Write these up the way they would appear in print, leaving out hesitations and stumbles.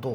2।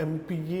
MPA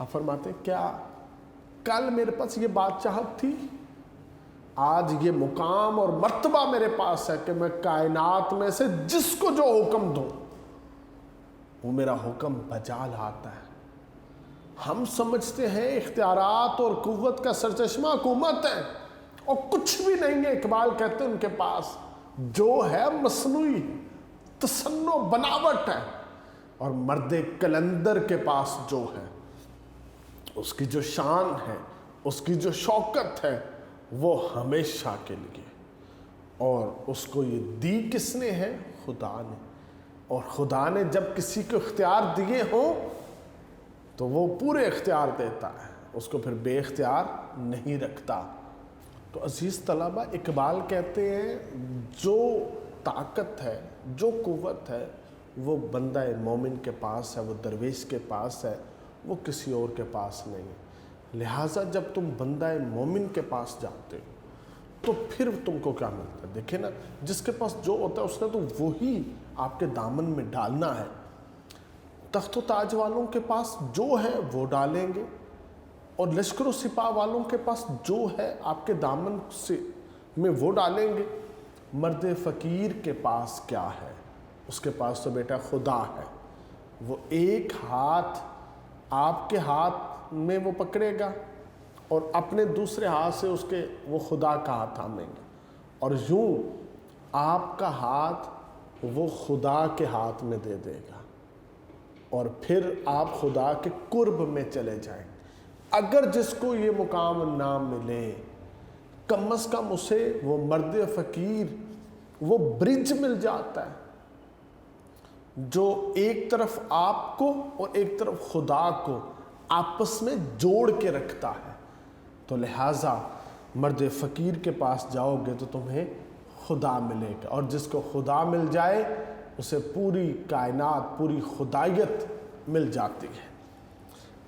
آپ فرماتے ہیں کیا کل میرے پاس یہ بادشاہت تھی، آج یہ مقام اور مرتبہ میرے پاس ہے کہ میں کائنات میں سے جس کو جو حکم دوں وہ میرا حکم بجا لاتا ہے۔ ہم سمجھتے ہیں اختیارات اور قوت کا سرچشمہ حکومت ہے، اور کچھ بھی نہیں ہے۔ اقبال کہتے ہیں ان کے پاس جو ہے مصنوعی تصنع بناوٹ ہے، اور مرد کلندر کے پاس جو ہے اس کی جو شان ہے، اس کی جو شوکت ہے، وہ ہمیشہ کے لیے، اور اس کو یہ دی کس نے ہے؟ خدا نے۔ اور خدا نے جب کسی کو اختیار دیے ہوں تو وہ پورے اختیار دیتا ہے، اس کو پھر بے اختیار نہیں رکھتا۔ تو عزیز طلبہ، اقبال کہتے ہیں جو طاقت ہے، جو قوت ہے، وہ بندہ مومن کے پاس ہے، وہ درویش کے پاس ہے، وہ کسی اور کے پاس نہیں ہے۔ لہٰذا جب تم بندہ مومن کے پاس جاتے ہو تو پھر تم کو کیا ملتا ہے؟ دیکھیں نا، جس کے پاس جو ہوتا ہے اس نے تو وہی آپ کے دامن میں ڈالنا ہے۔ تخت و تاج والوں کے پاس جو ہے وہ ڈالیں گے، اور لشکر و سپاہ والوں کے پاس جو ہے آپ کے دامن سے میں وہ ڈالیں گے۔ مرد فقیر کے پاس کیا ہے؟ اس کے پاس تو بیٹا خدا ہے۔ وہ ایک ہاتھ آپ کے ہاتھ میں وہ پکڑے گا، اور اپنے دوسرے ہاتھ سے اس کے وہ خدا کا ہاتھ تھامیں گے، اور یوں آپ کا ہاتھ وہ خدا کے ہاتھ میں دے دے گا، اور پھر آپ خدا کے قرب میں چلے جائیں۔ اگر جس کو یہ مقام نہ ملے، کم از کم اسے وہ مرد فقیر وہ برج مل جاتا ہے جو ایک طرف آپ کو اور ایک طرف خدا کو آپس میں جوڑ کے رکھتا ہے۔ تو لہٰذا مرد فقیر کے پاس جاؤ گے تو تمہیں خدا ملے گا، اور جس کو خدا مل جائے اسے پوری کائنات، پوری خدائیت مل جاتی ہے۔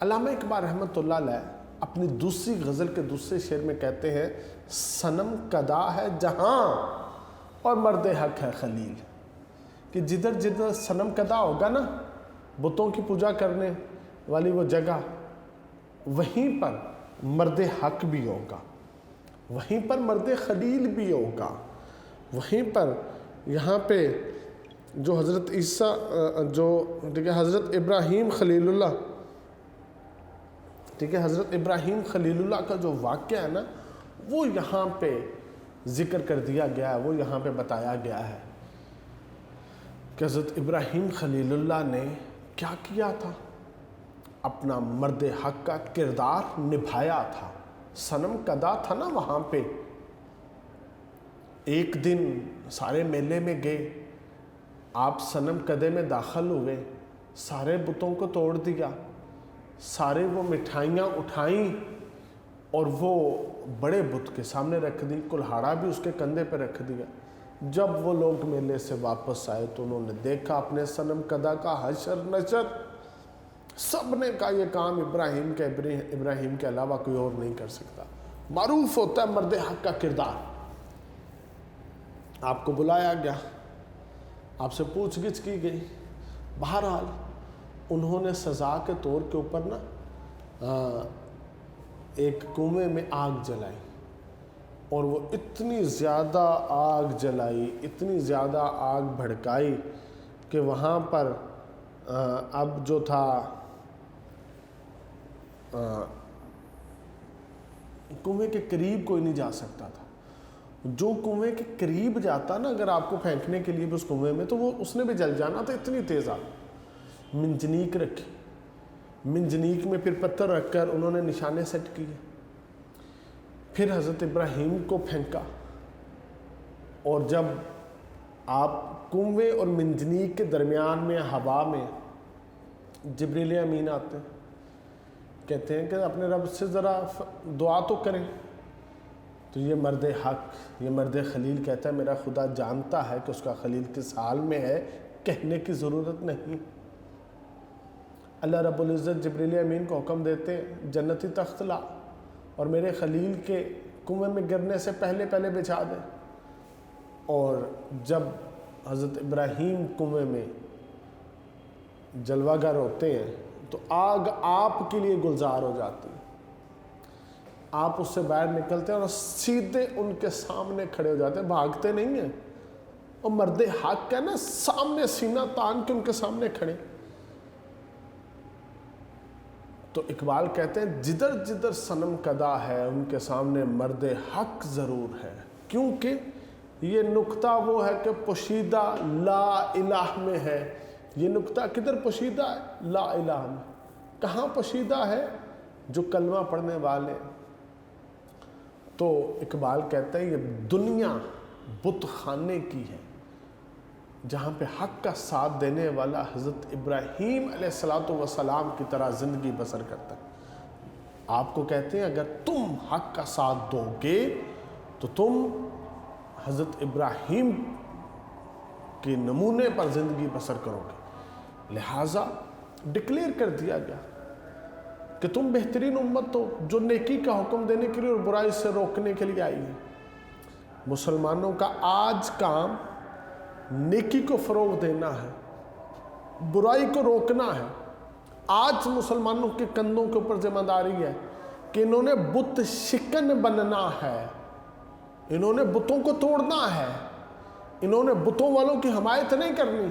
علامہ اقبال رحمۃ اللہ علیہ اپنی دوسری غزل کے دوسرے شعر میں کہتے ہیں صنم کدا ہے جہاں اور مرد حق ہے خلیل، کہ جدھر جدھر صنم کدا ہوگا نا، بتوں کی پوجا کرنے والی وہ جگہ، وہیں پر مرد حق بھی ہوگا، وہیں پر مرد خلیل بھی ہوگا، وہیں پر یہاں پہ جو حضرت عیسیٰ جو ٹھیک ہے حضرت ابراہیم خلیل اللہ، ٹھیک ہے حضرت ابراہیم خلیل اللہ کا جو واقعہ ہے نا، وہ یہاں پہ ذکر کر دیا گیا ہے، وہ یہاں پہ بتایا گیا ہے کہ حضرت ابراہیم خلیل اللہ نے کیا کیا تھا، اپنا مرد حق کا کردار نبھایا تھا۔ صنم کدا تھا نا وہاں پہ، ایک دن سارے میلے میں گئے، آپ صنم کدے میں داخل ہوئے، سارے بتوں کو توڑ دیا، سارے وہ مٹھائیاں اٹھائیں اور وہ بڑے بت کے سامنے رکھ دی، کلہاڑا بھی اس کے کندھے پہ رکھ دیا۔ جب وہ لوگ میلے سے واپس آئے تو انہوں نے دیکھا اپنے صنم کدا کا حشر نشر، سب نے کہا یہ کام ابراہیم کے علاوہ کوئی اور نہیں کر سکتا۔ معروف ہوتا ہے مرد حق کا کردار۔ آپ کو بلایا گیا، آپ سے پوچھ گچھ کی گئی، بہرحال انہوں نے سزا کے طور کے اوپر نا ایک کنویں میں آگ جلائی، اور وہ اتنی زیادہ آگ جلائی، اتنی زیادہ آگ بھڑکائی کہ وہاں پر اب جو تھا کنویں کے قریب کوئی نہیں جا سکتا تھا۔ جو کنویں کے قریب جاتا نا اگر آپ کو پھینکنے کے لیے بھی اس کنویں میں، تو وہ اس نے بھی جل جانا تھا، اتنی تیز آگ۔ منجنیق رکھی، منجنیق میں پھر پتھر رکھ کر انہوں نے نشانے سیٹ کیے، پھر حضرت ابراہیم کو پھینکا، اور جب آپ کنویں اور منجنیق کے درمیان میں ہوا میں جبریل امین آتے ہیں، کہتے ہیں کہ اپنے رب سے ذرا دعا تو کریں، تو یہ مرد حق، یہ مرد خلیل کہتا ہے میرا خدا جانتا ہے کہ اس کا خلیل کس حال میں ہے، کہنے کی ضرورت نہیں۔ اللہ رب العزت جبریل امین کو حکم دیتے جنتی تخت لا اور میرے خلیل کے کنویں میں گرنے سے پہلے بچھا دے، اور جب حضرت ابراہیم کنویں میں جلوہ گر ہوتے ہیں تو آگ آپ کے لیے گلزار ہو جاتی ہے، آپ اس سے باہر نکلتے ہیں اور سیدھے ان کے سامنے کھڑے ہو جاتے ہیں، بھاگتے نہیں ہیں، اور مرد حق کا نا سامنے سینہ تان کے ان کے سامنے کھڑے۔ تو اقبال کہتے ہیں جدھر جدھر صنم کدا ہے ان کے سامنے مرد حق ضرور ہے، کیونکہ یہ نقطہ وہ ہے کہ پوشیدہ لا الہ میں ہے۔ یہ نقطہ کدھر پوشیدہ ہے؟ لا الہ میں۔ کہاں پوشیدہ ہے؟ جو کلمہ پڑھنے والے۔ تو اقبال کہتے ہیں یہ دنیا بت خانے کی ہے، جہاں پہ حق کا ساتھ دینے والا حضرت ابراہیم علیہ السلام کی طرح زندگی بسر کرتا ہے۔ آپ کو کہتے ہیں اگر تم حق کا ساتھ دو گے تو تم حضرت ابراہیم کے نمونے پر زندگی بسر کرو گے، لہٰذا ڈکلیئر کر دیا گیا کہ تم بہترین امت ہو جو نیکی کا حکم دینے کے لیے اور برائی سے روکنے کے لیے آئی ہے۔ مسلمانوں کا آج کام نیکی کو فروغ دینا ہے، برائی کو روکنا ہے۔ آج مسلمانوں کے کندھوں کے اوپر ذمہ داری ہے کہ انہوں نے بت شکن بننا ہے، انہوں نے بتوں کو توڑنا ہے، انہوں نے بتوں والوں کی حمایت نہیں کرنی،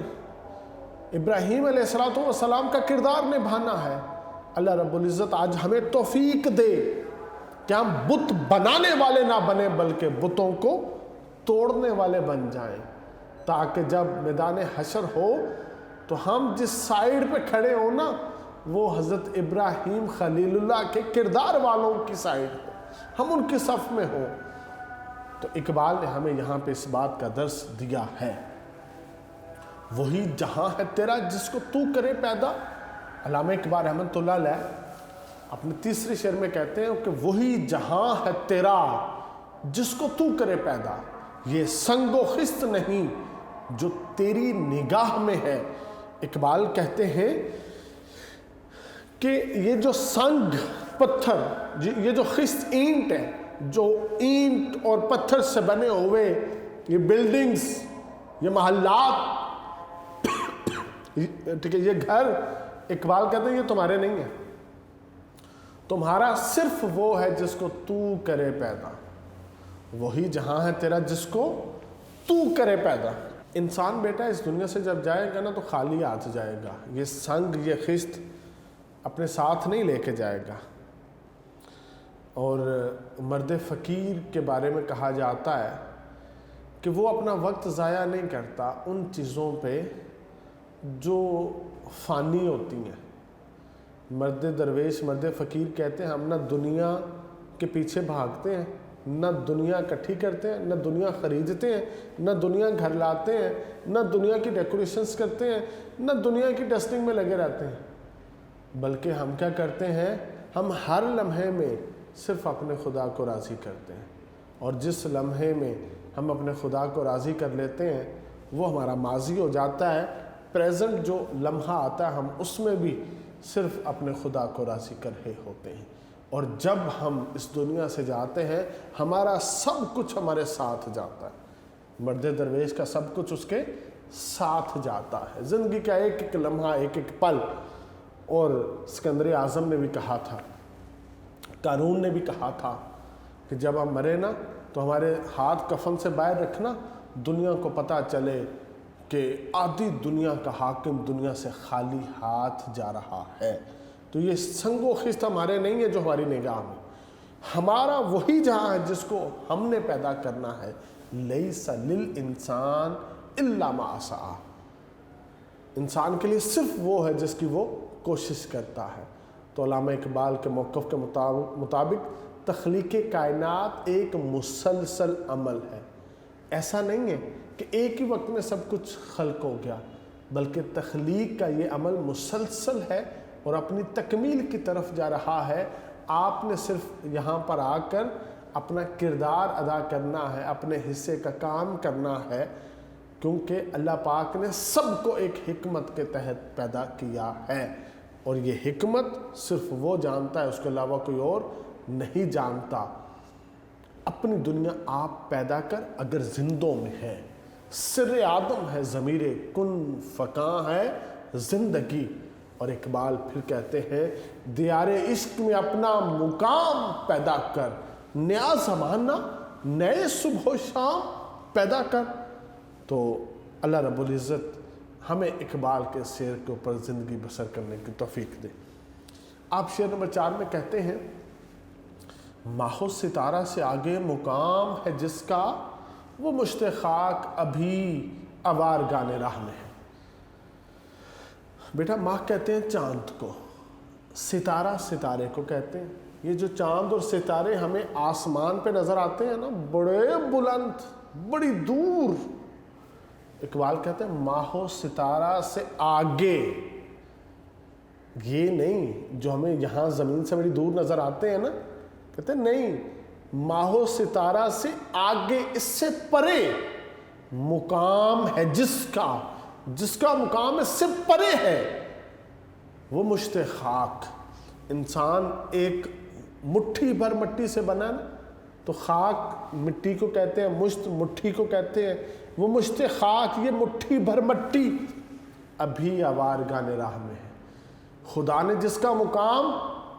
ابراہیم علیہ السلام کا کردار نبھانا ہے۔ اللہ رب العزت آج ہمیں توفیق دے کہ ہم بت بنانے والے نہ بنیں بلکہ بتوں کو توڑنے والے بن جائیں، تاکہ جب میدان حشر ہو تو ہم جس سائیڈ پہ کھڑے ہوں نا وہ حضرت ابراہیم خلیل اللہ کے کردار والوں کی سائیڈ ہو، ہم ان کی صف میں ہوں۔ تو اقبال نے ہمیں یہاں پہ اس بات کا درس دیا ہے، وہی جہاں ہے تیرا جس کو تو کرے پیدا۔ علامہ اقبال رحمۃ اللہ علیہ اپنے تیسرے شعر میں کہتے ہیں کہ وہی جہاں ہے تیرا جس کو تو کرے پیدا، یہ سنگ و خست نہیں جو تیری نگاہ میں ہے۔ اقبال کہتے ہیں کہ یہ جو سنگ پتھر، یہ جو خست اینٹ ہے، جو اینٹ اور پتھر سے بنے ہوئے یہ بلڈنگز، یہ محلات، ٹھیک ہے، یہ گھر، اقبال کہتے ہیں یہ تمہارے نہیں ہیں، تمہارا صرف وہ ہے جس کو تو کرے پیدا۔ وہی جہاں ہے تیرا جس کو تو کرے پیدا۔ انسان بیٹا اس دنیا سے جب جائے گا نا تو خالی ہاتھ جائے گا، یہ سنگ یہ خست اپنے ساتھ نہیں لے کے جائے گا۔ اور مرد فقیر کے بارے میں کہا جاتا ہے کہ وہ اپنا وقت ضائع نہیں کرتا ان چیزوں پہ جو فانی ہوتی ہیں۔ مرد درویش، مرد فقیر کہتے ہیں ہم نہ دنیا کے پیچھے بھاگتے ہیں، نہ دنیا اکٹھی کرتے ہیں، نہ دنیا خریدتے ہیں، نہ دنیا گھر لاتے ہیں، نہ دنیا کی ڈیکوریشنز کرتے ہیں، نہ دنیا کی ڈسٹنگ میں لگے رہتے ہیں، بلکہ ہم کیا کرتے ہیں، ہم ہر لمحے میں صرف اپنے خدا کو راضی کرتے ہیں، اور جس لمحے میں ہم اپنے خدا کو راضی کر لیتے ہیں وہ ہمارا ماضی ہو جاتا ہے۔ پریزنٹ جو لمحہ آتا ہے ہم اس میں بھی صرف اپنے خدا کو راضی کر رہے ہوتے ہیں، اور جب ہم اس دنیا سے جاتے ہیں ہمارا سب کچھ ہمارے ساتھ جاتا ہے۔ مرد درویش کا سب کچھ اس کے ساتھ جاتا ہے، زندگی کا ایک ایک لمحہ، ایک ایک پل۔ اور اسکندر اعظم نے بھی کہا تھا، قارون نے بھی کہا تھا کہ جب ہم مرے نا تو ہمارے ہاتھ کفن سے باہر رکھنا، دنیا کو پتہ چلے کہ آدھی دنیا کا حاکم دنیا سے خالی ہاتھ جا رہا ہے۔ تو یہ سنگ و خست ہمارے نہیں ہے جو ہماری نگاہ میں، ہمارا وہی جہاں ہے جس کو ہم نے پیدا کرنا ہے۔ لیس للانسان الا ما سعی، انسان کے لیے صرف وہ ہے جس کی وہ کوشش کرتا ہے۔ تو علامہ اقبال کے موقف کے مطابق تخلیق کائنات ایک مسلسل عمل ہے، ایسا نہیں ہے کہ ایک ہی وقت میں سب کچھ خلق ہو گیا، بلکہ تخلیق کا یہ عمل مسلسل ہے اور اپنی تکمیل کی طرف جا رہا ہے۔ آپ نے صرف یہاں پر آ کر اپنا کردار ادا کرنا ہے، اپنے حصے کا کام کرنا ہے، کیونکہ اللہ پاک نے سب کو ایک حکمت کے تحت پیدا کیا ہے، اور یہ حکمت صرف وہ جانتا ہے، اس کے علاوہ کوئی اور نہیں جانتا۔ اپنی دنیا آپ پیدا کر، اگر زندوں میں ہے، سر آدم ہے ضمیر کن فکاں ہے زندگی، اور اقبال پھر کہتے ہیں دیار عشق میں اپنا مقام پیدا کر، نیا زمانہ نئے صبح و شام پیدا کر۔ تو اللہ رب العزت ہمیں اقبال کے شعر کے اوپر زندگی بسر کرنے کی توفیق دے۔ آپ شعر نمبر 4 میں کہتے ہیں ماہ و ستارہ سے آگے مقام ہے جس کا، وہ مشت خاک ابھی آوارگان راہ میں ہے۔ بیٹا ماہ کہتے ہیں چاند کو، ستارہ ستارے کو کہتے ہیں۔ یہ جو چاند اور ستارے ہمیں آسمان پہ نظر آتے ہیں نا، بڑے بلند، بڑی دور، اقبال کہتے ہیں ماہ و ستارہ سے آگے، یہ نہیں جو ہمیں یہاں زمین سے بڑی دور نظر آتے ہیں نا، کہتے ہیں نہیں، ماہ و ستارہ سے آگے، اس سے پرے مقام ہے جس کا مقام اس سے پرے ہے، وہ مشت خاک۔ انسان ایک مٹھی بھر مٹی سے بنا نا، تو خاک مٹی کو کہتے ہیں، مشت مٹھی کو کہتے ہیں، وہ مشت خاک، یہ مٹھی بھر مٹی ابھی آوارگان راہ میں ہے۔ خدا نے جس کا مقام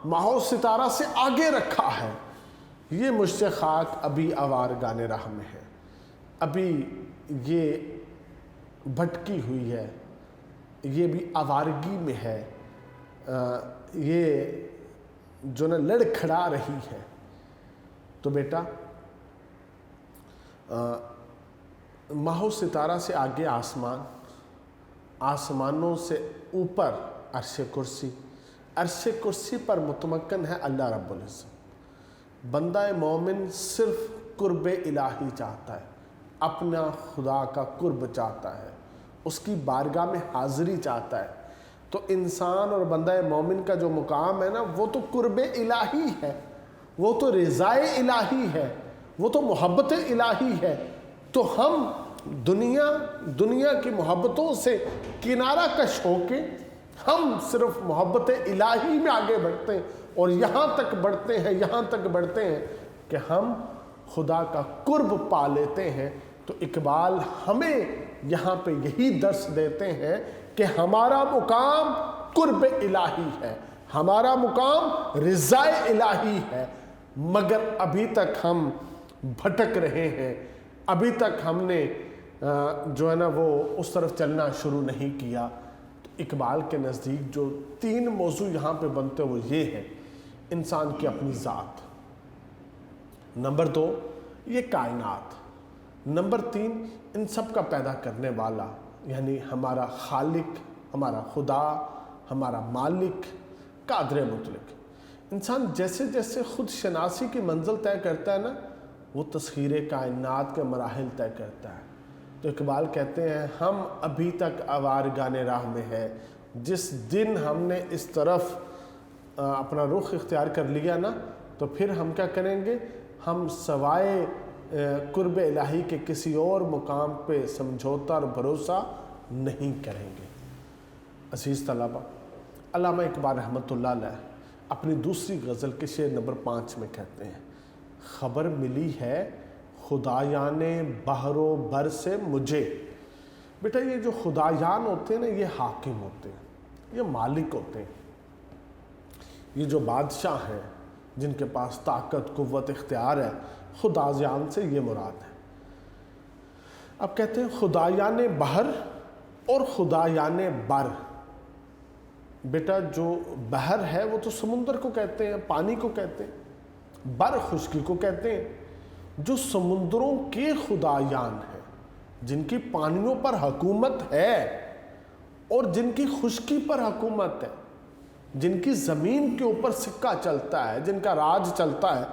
ماہ و ستارہ سے آگے رکھا ہے، یہ مشت خاک ابھی آوارگان راہ میں ہے، ابھی یہ بھٹکی ہوئی ہے، یہ بھی آوارگی میں ہے، یہ جو نا لڑکھڑا رہی ہے۔ تو بیٹا ماہ و ستارہ سے آگے آسمان، آسمانوں سے اوپر عرش کرسی، عرش کرسی پر متمکن ہے اللہ رب العزت۔ بندہ مومن صرف قرب الہی چاہتا ہے، اپنا خدا کا قرب چاہتا ہے، اس کی بارگاہ میں حاضری چاہتا ہے۔ تو انسان اور بندہ مومن کا جو مقام ہے نا، وہ تو قرب الہی ہے، وہ تو رضائے الہی ہے، وہ تو محبت الہی ہے۔ تو ہم دنیا کی محبتوں سے کنارہ کش ہو کے ہم صرف محبت الہی میں آگے بڑھتے ہیں، اور یہاں تک بڑھتے ہیں کہ ہم خدا کا قرب پا لیتے ہیں۔ تو اقبال ہمیں یہاں پہ یہی درس دیتے ہیں کہ ہمارا مقام قرب الہی ہے، ہمارا مقام رضائے الہی ہے، مگر ابھی تک ہم بھٹک رہے ہیں، ابھی تک ہم نے جو ہے نا وہ اس طرف چلنا شروع نہیں کیا۔ تو اقبال کے نزدیک جو 3 موضوع یہاں پہ بنتے وہ یہ ہے: انسان کی اپنی ذات، نمبر 2 یہ کائنات، نمبر 3 ان سب کا پیدا کرنے والا، یعنی ہمارا خالق، ہمارا خدا، ہمارا مالک، قادر مطلق۔ انسان جیسے جیسے خود شناسی کی منزل طے کرتا ہے نا، وہ تسخیر کائنات کے مراحل طے کرتا ہے۔ تو اقبال کہتے ہیں ہم ابھی تک آوارگان راہ میں ہے، جس دن ہم نے اس طرف اپنا رخ اختیار کر لیا نا، تو پھر ہم کیا کریں گے؟ ہم سوائے قرب الہی کے کسی اور مقام پہ سمجھوتا اور بھروسہ نہیں کریں گے۔ عزیز طلبہ، علامہ اقبال رحمۃ اللہ علیہ اپنی دوسری غزل کے شعر نمبر 5 میں کہتے ہیں خبر ملی ہے خدایان بحر و بر سے مجھے۔ بیٹا یہ جو خدایان ہوتے ہیں نا، یہ حاکم ہوتے ہیں، یہ مالک ہوتے ہیں، یہ جو بادشاہ ہیں جن کے پاس طاقت، قوت، اختیار ہے، خدایان سے یہ مراد ہے۔ اب کہتے ہیں خدایان بحر اور خدایان بر۔ بیٹا جو بحر ہے وہ تو سمندر کو کہتے ہیں، پانی کو کہتے ہیں، بر خشکی کو کہتے ہیں۔ جو سمندروں کے خدایان ہیں، جن کی پانیوں پر حکومت ہے اور جن کی خشکی پر حکومت ہے، جن کی زمین کے اوپر سکہ چلتا ہے، جن کا راج چلتا ہے،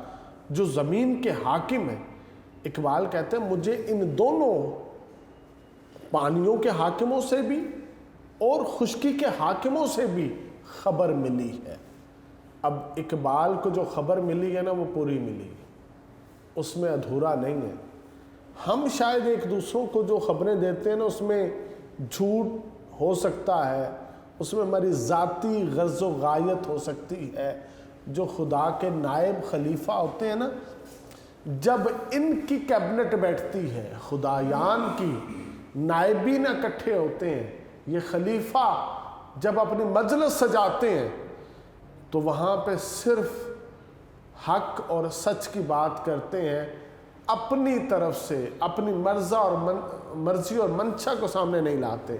جو زمین کے حاکم ہیں، اقبال کہتے ہیں مجھے ان دونوں پانیوں کے حاکموں سے بھی اور خشکی کے حاکموں سے بھی خبر ملی ہے۔ اب اقبال کو جو خبر ملی ہے نا، وہ پوری ملی ہے، اس میں ادھورا نہیں ہے۔ ہم شاید ایک دوسروں کو جو خبریں دیتے ہیں نا، اس میں جھوٹ ہو سکتا ہے، اس میں ہماری ذاتی غرض و غایت ہو سکتی ہے۔ جو خدا کے نائب خلیفہ ہوتے ہیں نا، جب ان کی کیبنٹ بیٹھتی ہے، خدایان کی نائبین اکٹھے ہوتے ہیں، یہ خلیفہ جب اپنی مجلس سجاتے ہیں تو وہاں پہ صرف حق اور سچ کی بات کرتے ہیں، اپنی طرف سے اپنی مرضی اور منشا کو سامنے نہیں لاتے.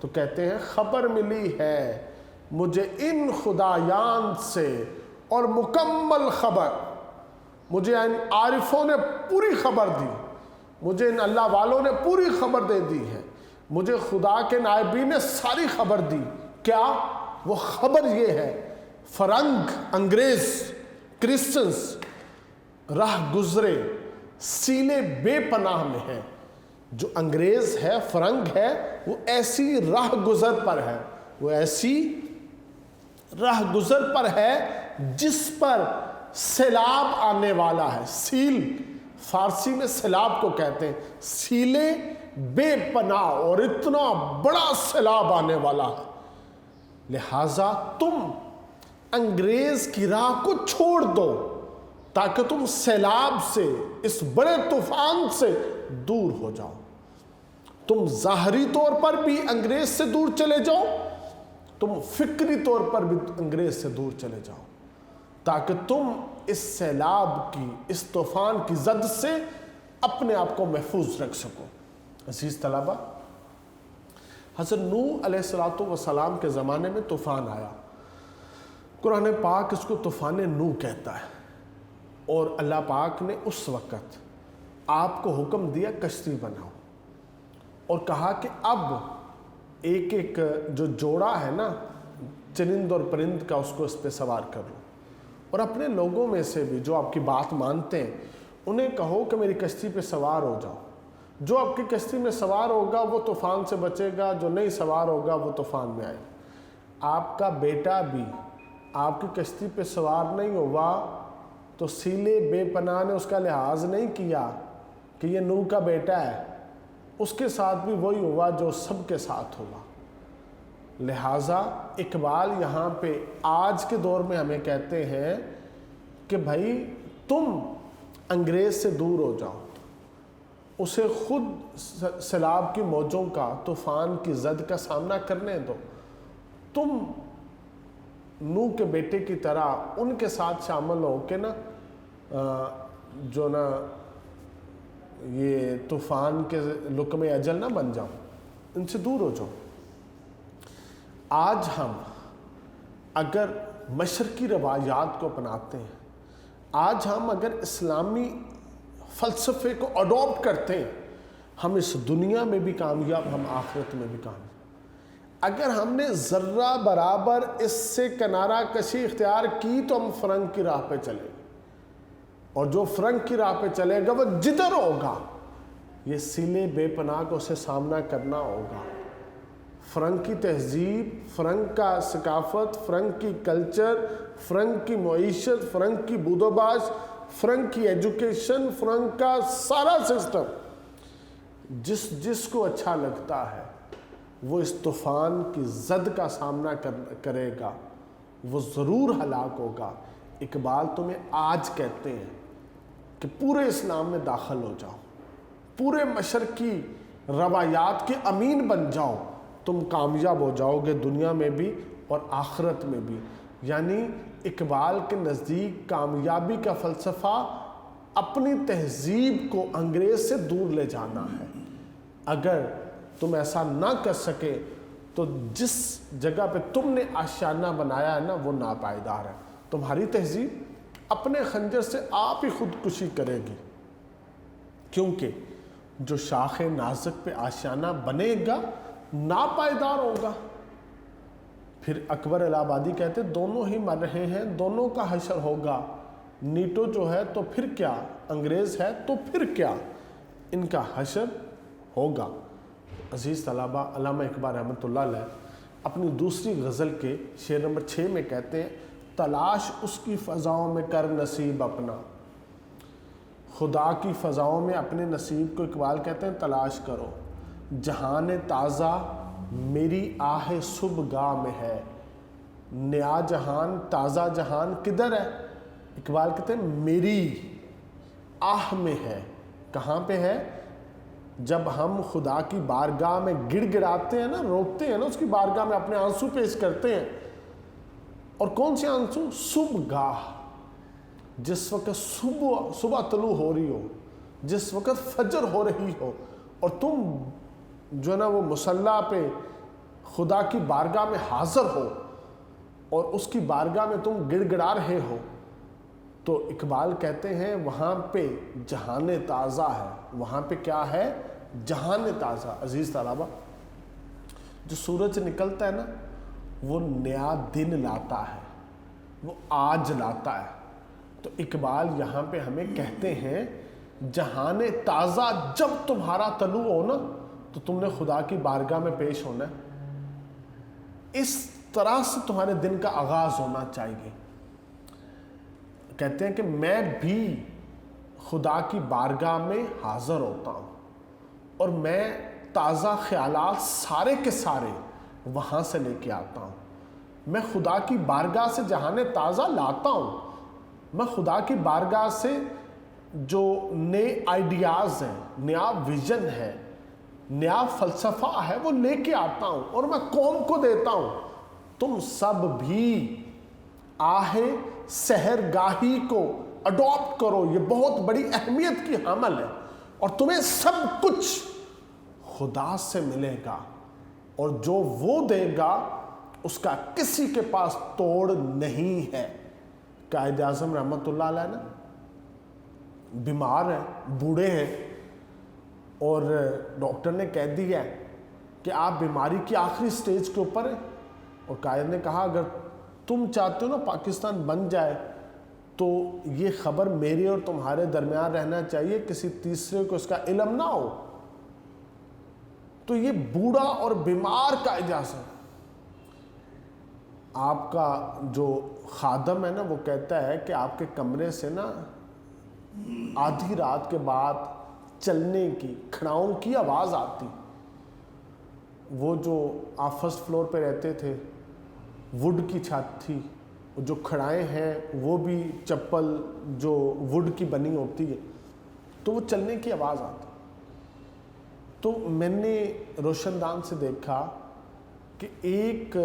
تو کہتے ہیں خبر ملی ہے مجھے ان خدایان سے اور مکمل خبر، مجھے ان عارفوں نے پوری خبر دی، مجھے ان اللہ والوں نے پوری خبر دے دی ہے، مجھے خدا کے نائبین نے ساری خبر دی. کیا وہ خبر یہ ہے فرنگ، انگریز، کرسچنز راہ گزرے سیلے بے پناہ میں ہیں. جو انگریز ہے، فرنگ ہے، وہ ایسی راہ گزر پر ہے، وہ ایسی راہ گزر پر ہے جس پر سیلاب آنے والا ہے. سیل فارسی میں سیلاب کو کہتے ہیں. سیلے بے پناہ اور اتنا بڑا سیلاب آنے والا ہے. لہذا تم انگریز کی راہ کو چھوڑ دو تاکہ تم سیلاب سے، اس بڑے طوفان سے دور ہو جاؤ. تم ظاہری طور پر بھی انگریز سے دور چلے جاؤ، تم فکری طور پر بھی انگریز سے دور چلے جاؤ، تاکہ تم اس سیلاب کی، اس طوفان کی زد سے اپنے آپ کو محفوظ رکھ سکو. عزیز طلبہ، حضرت نوح علیہ السلام کے زمانے میں طوفان آیا. قرآن پاک اس کو طوفان نوح کہتا ہے. اور اللہ پاک نے اس وقت آپ کو حکم دیا کشتی بناؤ، اور کہا کہ اب ایک ایک جو جوڑا ہے نا چرند اور پرند کا، اس کو اس پہ سوار کر لو، اور اپنے لوگوں میں سے بھی جو آپ کی بات مانتے ہیں انہیں کہو کہ میری کشتی پہ سوار ہو جاؤ. جو آپ کی کشتی میں سوار ہوگا وہ طوفان سے بچے گا، جو نہیں سوار ہوگا وہ طوفان میں آئے. آپ کا بیٹا بھی آپ کی کشتی پہ سوار نہیں ہوا تو سیلے بے پناہ نے اس کا لحاظ نہیں کیا کہ یہ نوح کا بیٹا ہے، اس کے ساتھ بھی وہی ہوا جو سب کے ساتھ ہوا. لہٰذا اقبال یہاں پہ آج کے دور میں ہمیں کہتے ہیں کہ بھائی تم انگریز سے دور ہو جاؤ، اسے خود سیلاب کی موجوں کا، طوفان کی زد کا سامنا کرنے دو. تم نوح کے بیٹے کی طرح ان کے ساتھ شامل ہو کے نا جو نا یہ طوفان کے لقم اجل نہ بن جاؤ، ان سے دور ہو جاؤ. آج ہم اگر مشرقی روایات کو اپناتے ہیں، آج ہم اگر اسلامی فلسفے کو اڈاپٹ کرتے ہیں، ہم اس دنیا میں بھی کامیاب، ہم آخرت میں بھی کامیاب. اگر ہم نے ذرہ برابر اس سے کنارہ کشی اختیار کی تو ہم فرنگ کی راہ پہ چلیں گے، اور جو فرنگ کی راہ پہ چلے گا وہ جدھر ہوگا یہ سیلے بے پناہ کو اسے سامنا کرنا ہوگا. فرنگ کی تہذیب، فرنگ کا ثقافت، فرنگ کی کلچر، فرنگ کی معیشت، فرنگ کی بود و باش، فرنگ کی ایجوکیشن، فرنگ کا سارا سسٹم جس کو اچھا لگتا ہے وہ اس طوفان کی زد کا سامنا کرے گا، وہ ضرور ہلاک ہوگا. اقبال تمہیں آج کہتے ہیں کہ پورے اسلام میں داخل ہو جاؤ، پورے مشرقی روایات کے امین بن جاؤ، تم کامیاب ہو جاؤ گے دنیا میں بھی اور آخرت میں بھی. یعنی اقبال کے نزدیک کامیابی کا فلسفہ اپنی تہذیب کو انگریز سے دور لے جانا ہے. اگر تم ایسا نہ کر سکے تو جس جگہ پہ تم نے آشیانہ بنایا ہے نا وہ ناپائیدار ہے. تمہاری تہذیب اپنے خنجر سے آپ ہی خودکشی کرے گی، کیونکہ جو شاخ نازک پہ آشیانہ بنے گا ناپائیدار ہوگا. پھر اکبر الہ آبادی کہتے دونوں ہی مر رہے ہیں، دونوں کا حشر ہوگا. نیٹو جو ہے تو پھر کیا، انگریز ہے تو پھر کیا، ان کا حشر ہوگا. عزیز طلبہ، علامہ اقبال رحمۃ اللہ علیہ اپنی دوسری غزل کے شعر نمبر 6 میں کہتے ہیں تلاش اس کی فضاؤں میں کر نصیب اپنا. خدا کی فضاؤں میں اپنے نصیب کو اقبال کہتے ہیں تلاش کرو. جہان تازہ میری آہ صبح گاہ میں ہے، نیا جہان تازہ جہان کدھر ہے؟ اقبال کہتے ہیں میری آہ میں ہے. کہاں پہ ہے؟ جب ہم خدا کی بارگاہ میں گڑ گڑاتے ہیں نا، روتے ہیں نا، اس کی بارگاہ میں اپنے آنسو پیش کرتے ہیں، اور کون سے آنسو؟ صبح گاہ، جس وقت صبح طلوع ہو رہی ہو، جس وقت فجر ہو رہی ہو، اور تم جو ہے نا وہ مصلی پہ خدا کی بارگاہ میں حاضر ہو اور اس کی بارگاہ میں تم گڑ گڑا رہے ہو، تو اقبال کہتے ہیں وہاں پہ جہان تازہ ہے۔ وہاں پہ کیا ہے؟ جہان تازہ۔ عزیز طلبہ، جو سورج نکلتا ہے نا، وہ نیا دن لاتا ہے، وہ آج لاتا ہے۔ تو اقبال یہاں پہ ہمیں کہتے ہیں جہان تازہ جب تمہارا طلوع ہو نا، تو تم نے خدا کی بارگاہ میں پیش ہونا ہے۔ اس طرح سے تمہارے دن کا آغاز ہونا چاہیے۔ کہتے ہیں کہ میں بھی خدا کی بارگاہ میں حاضر ہوتا ہوں، اور میں تازہ خیالات سارے کے سارے وہاں سے لے کے آتا ہوں۔ میں خدا کی بارگاہ سے جہان تازہ لاتا ہوں، میں خدا کی بارگاہ سے جو نئے آئیڈیاز ہیں، نیا ویژن ہے، نیا فلسفہ ہے، وہ لے کے آتا ہوں اور میں قوم کو دیتا ہوں۔ تم سب بھی آہ سحر گاہی کو اڈاپٹ کرو، یہ بہت بڑی اہمیت کی حامل ہے، اور تمہیں سب کچھ خدا سے ملے گا، اور جو وہ دے گا اس کا کسی کے پاس توڑ نہیں ہے۔ قائد اعظم رحمۃ اللہ علیہ نا بیمار ہیں، بوڑھے ہیں، اور ڈاکٹر نے کہہ دیا ہے کہ آپ بیماری کی آخری سٹیج کے اوپر ہیں، اور قائد نے کہا اگر تم چاہتے ہو نا پاکستان بن جائے تو یہ خبر میرے اور تمہارے درمیان رہنا چاہیے، کسی تیسرے کو اس کا علم نہ ہو۔ تو یہ بوڑھا اور بیمار قائد اعظم، آپ کا جو خادم ہے نا وہ کہتا ہے کہ آپ کے کمرے سے نا آدھی رات کے بعد چلنے کی، کھڑاؤں کی آواز آتی۔ وہ جو آپ فرسٹ فلور پہ رہتے تھے، ووڈ کی چھت تھی، جو کھڑائیں ہیں وہ بھی چپل جو ووڈ کی بنی ہوتی ہے، تو وہ چلنے کی آواز آتی۔ تو میں نے روشن دان سے دیکھا کہ ایک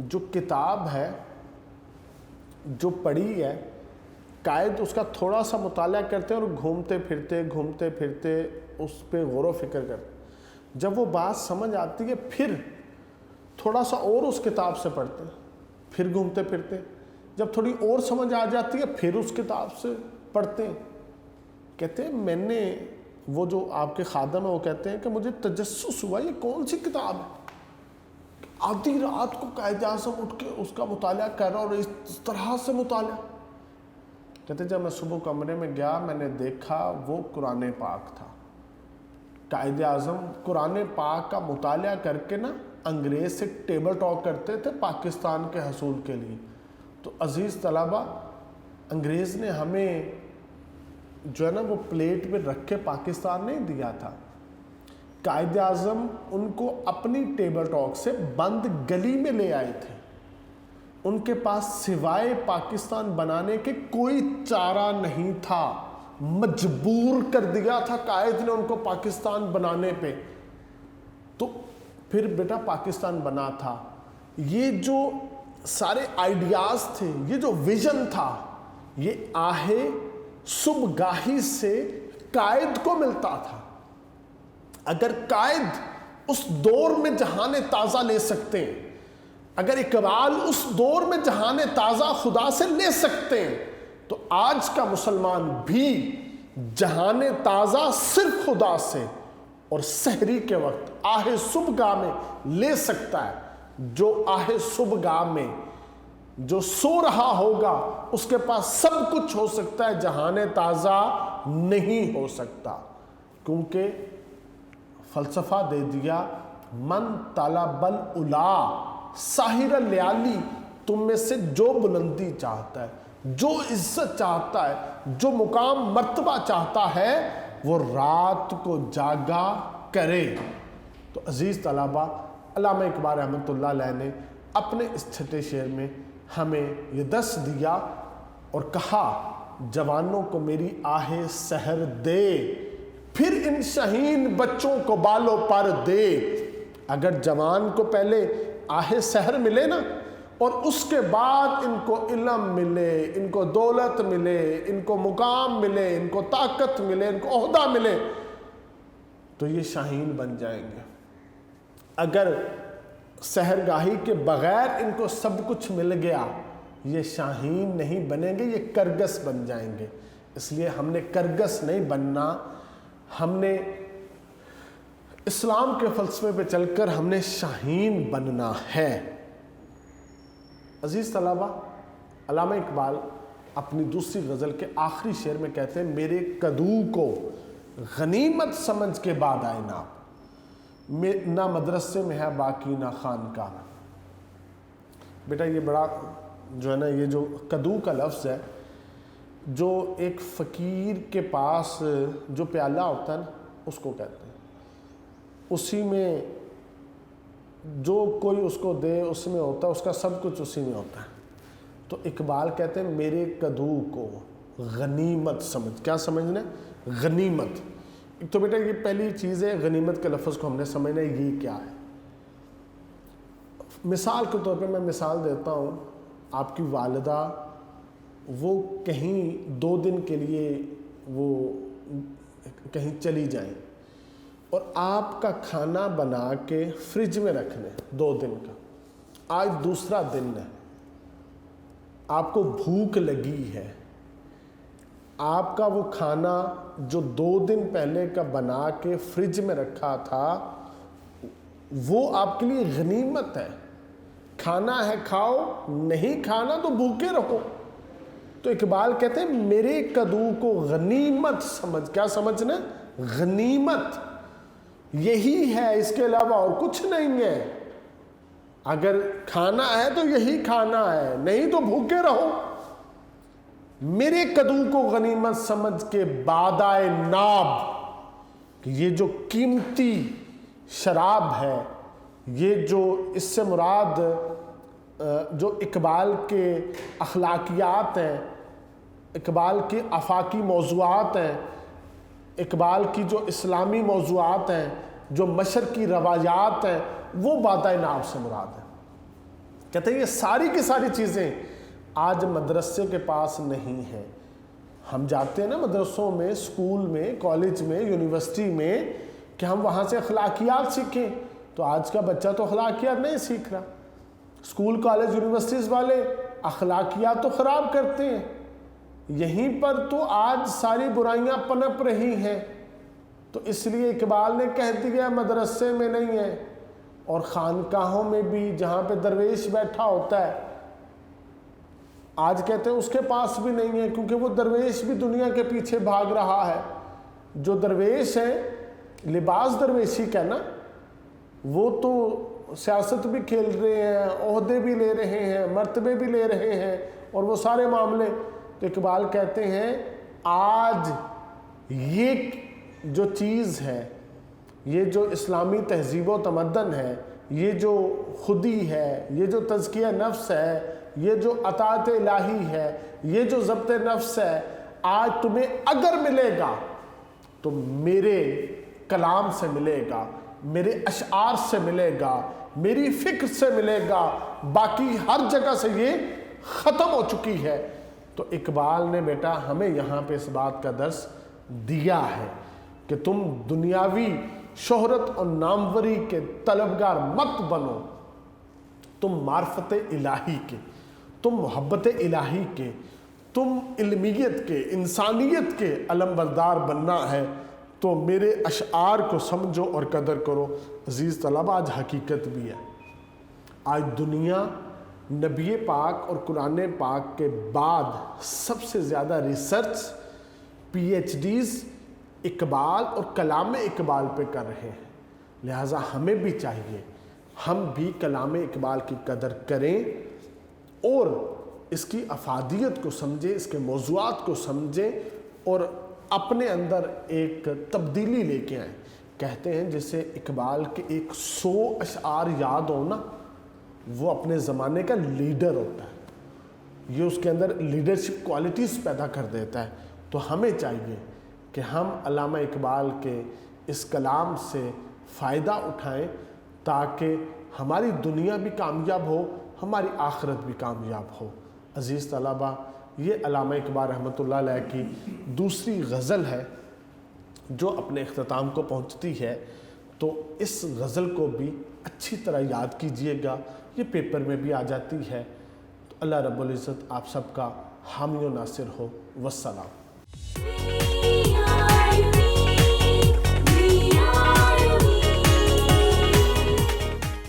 جو کتاب ہے جو پڑھی ہے، قائد اس کا تھوڑا سا مطالعہ کرتے ہیں اور گھومتے پھرتے اس پہ غور و فکر کرتے، جب وہ بات سمجھ آتی ہے پھر تھوڑا سا اور اس کتاب سے پڑھتے ہیں، پھر گھومتے پھرتے، جب تھوڑی اور سمجھ آ جاتی ہے پھر اس کتاب سے پڑھتے ہیں۔ کہتے ہیں میں نے، وہ جو آپ کے خادم ہیں وہ کہتے ہیں کہ مجھے تجسس ہوا یہ کون سی کتاب ہے، آدھی رات کو قائد اعظم اٹھ کے اس کا مطالعہ کر رہا اور اس طرح سے مطالعہ۔ کہتے جب میں صبح کمرے میں گیا میں نے دیکھا وہ قرآن پاک تھا۔ قائد اعظم قرآن پاک کا مطالعہ کر کے نا انگریز سے ٹیبل ٹاک کرتے تھے پاکستان کے حصول کے لیے۔ تو عزیز طلبہ، انگریز نے ہمیں جو ہے نا وہ پلیٹ میں رکھ کے پاکستان نہیں دیا تھا۔ قائد اعظم ان کو اپنی ٹیبل ٹاک سے بند گلی میں لے آئے تھے، ان کے پاس سوائے پاکستان بنانے کے کوئی چارہ نہیں تھا، مجبور کر دیا تھا قائد نے ان کو پاکستان بنانے پہ، تو پھر بیٹا پاکستان بنا تھا۔ یہ جو سارے آئیڈیاز تھے، یہ جو ویژن تھا، یہ آہے صبح گاہی سے قائد کو ملتا تھا۔ اگر قائد اس دور میں جہان تازہ لے سکتے ہیں، اگر اقبال اس دور میں جہان تازہ خدا سے لے سکتے ہیں، تو آج کا مسلمان بھی جہان تازہ صرف خدا سے اور سحری کے وقت آہ صبح گاہ میں لے سکتا ہے۔ جو آہ صبح گاہ میں جو سو رہا ہوگا اس کے پاس سب کچھ ہو سکتا ہے، جہان تازہ نہیں ہو سکتا، کیونکہ فلسفہ دے دیا من طلب العلا ساحر لیالی، تم میں سے جو بلندی چاہتا ہے، جو عزت چاہتا ہے، جو مقام مرتبہ چاہتا ہے، وہ رات کو جاگا کرے۔ تو عزیز طلبہ، علامہ اقبال رحمۃ اللہ علیہ نے اپنے اس چھٹے شعر میں ہمیں یہ دس دیا اور کہا جوانوں کو میری آہ سحر دے، پھر ان شہین بچوں کو بالوں پر دے۔ اگر جوان کو پہلے آہ سحر ملے نا، اور اس کے بعد ان کو علم ملے، ان کو دولت ملے، ان کو مقام ملے، ان کو طاقت ملے، ان کو عہدہ ملے، تو یہ شاہین بن جائیں گے۔ اگر سحرگاہی کے بغیر ان کو سب کچھ مل گیا، یہ شاہین نہیں بنیں گے، یہ کرگس بن جائیں گے۔ اس لیے ہم نے کرگس نہیں بننا، ہم نے اسلام کے فلسفے پہ چل کر ہم نے شاہین بننا ہے۔ عزیز طلبہ، علامہ اقبال اپنی دوسری غزل کے آخری شعر میں کہتے ہیں، میرے کدو کو غنیمت سمجھ کے بعد آئے نہ مدرسے میں ہے باقی نہ خانقاہ۔ بیٹا یہ بڑا جو ہے نا، یہ جو کدو کا لفظ ہے، جو ایک فقیر کے پاس جو پیالہ ہوتا ہے نا، اس کو کہتے ہیں۔ اسی میں جو کوئی اس کو دے اس میں ہوتا ہے، اس کا سب کچھ اسی میں ہوتا ہے۔ تو اقبال کہتے ہیں میرے کدو کو غنیمت سمجھ، کیا سمجھنا ہے؟ غنیمت۔ تو بیٹا یہ پہلی چیز ہے، غنیمت کے لفظ کو ہم نے سمجھنا ہے یہ کیا ہے۔ مثال کے طور پہ میں مثال دیتا ہوں، آپ کی والدہ وہ کہیں 2 دن کے لیے وہ کہیں چلی جائیں، اور آپ کا کھانا بنا کے فریج میں رکھ لیں 2 دن کا، آج دوسرا دن ہے، آپ کو بھوک لگی ہے، آپ کا وہ کھانا جو 2 دن پہلے کا بنا کے فریج میں رکھا تھا وہ آپ کے لیے غنیمت ہے۔ کھانا ہے کھاؤ، نہیں کھانا تو بھوکے رہو۔ تو اقبال کہتے ہیں میرے کدو کو غنیمت سمجھ، کیا سمجھنا؟ غنیمت یہی ہے، اس کے علاوہ اور کچھ نہیں ہے۔ اگر کھانا ہے تو یہی کھانا ہے، نہیں تو بھوکے رہو۔ میرے کدو کو غنیمت سمجھ کے بادائے ناب، کہ یہ جو قیمتی شراب ہے، یہ جو اس سے مراد جو اقبال کے اخلاقیات ہیں، اقبال کے آفاقی موضوعات ہیں، اقبال کی جو اسلامی موضوعات ہیں، جو مشرقی روایات ہیں، وہ بادائے ناب سے مراد ہے۔ کہتے ہیں یہ ساری کی ساری چیزیں آج مدرسے کے پاس نہیں ہیں۔ ہم جاتے ہیں نا مدرسوں میں، اسکول میں، کالج میں، یونیورسٹی میں، کہ ہم وہاں سے اخلاقیات سیکھیں، تو آج کا بچہ تو اخلاقیات نہیں سیکھ رہا۔ اسکول کالج یونیورسٹیز والے اخلاقیات تو خراب کرتے ہیں، یہیں پر تو آج ساری برائیاں پنپ رہی ہیں۔ تو اس لیے اقبال نے کہہ دیا مدرسے میں نہیں ہے، اور خانقاہوں میں بھی جہاں پہ درویش بیٹھا ہوتا ہے، آج کہتے ہیں اس کے پاس بھی نہیں ہے، کیونکہ وہ درویش بھی دنیا کے پیچھے بھاگ رہا ہے۔ جو درویش ہیں، لباس درویشی کا نا، وہ تو سیاست بھی کھیل رہے ہیں، عہدے بھی لے رہے ہیں، مرتبے بھی لے رہے ہیں، اور وہ سارے معاملے۔ تو اقبال کہتے ہیں آج یہ جو چیز ہے، یہ جو اسلامی تہذیب و تمدن ہے، یہ جو خودی ہے، یہ جو تزکیہ نفس ہے، یہ جو اطاعت الہی ہے، یہ جو ضبط نفس ہے، آج تمہیں اگر ملے گا تو میرے کلام سے ملے گا، میرے اشعار سے ملے گا، میری فکر سے ملے گا، باقی ہر جگہ سے یہ ختم ہو چکی ہے۔ تو اقبال نے بیٹا ہمیں یہاں پہ اس بات کا درس دیا ہے کہ تم دنیاوی شہرت اور ناموری کے طلبگار مت بنو، تم معرفت الہی کے، تم محبت الہی کے، تم علمیت کے، انسانیت کے علم بردار بننا ہے۔ تو میرے اشعار کو سمجھو اور قدر کرو۔ عزیز طلبہ، آج حقیقت بھی ہے، آج دنیا نبی پاک اور قرآن پاک کے بعد سب سے زیادہ research, P H Ds Iqbal اور کلام اقبال پہ کر رہے ہیں۔ لہٰذا ہمیں بھی چاہیے ہم بھی کلام اقبال کی قدر کریں اور اس کی افادیت کو سمجھیں، اس کے موضوعات کو سمجھیں، اور اپنے اندر ایک تبدیلی لے کے آئیں۔ کہتے ہیں جسے اقبال کے 100 اشعار یاد ہو نا، وہ اپنے زمانے کا لیڈر ہوتا ہے، یہ اس کے اندر لیڈرشپ کوالٹیز پیدا کر دیتا ہے۔ تو ہمیں چاہیے کہ ہم علامہ اقبال کے اس کلام سے فائدہ اٹھائیں تاکہ ہماری دنیا بھی کامیاب ہو، ہماری آخرت بھی کامیاب ہو۔ عزیز طلبہ، یہ علامہ اقبال رحمۃ اللہ علیہ کی دوسری غزل ہے جو اپنے اختتام کو پہنچتی ہے، تو اس غزل کو بھی اچھی طرح یاد کیجئے گا، یہ پیپر میں بھی آ جاتی ہے۔ تو اللہ رب العزت آپ سب کا حامی و ناصر ہو۔ والسلام۔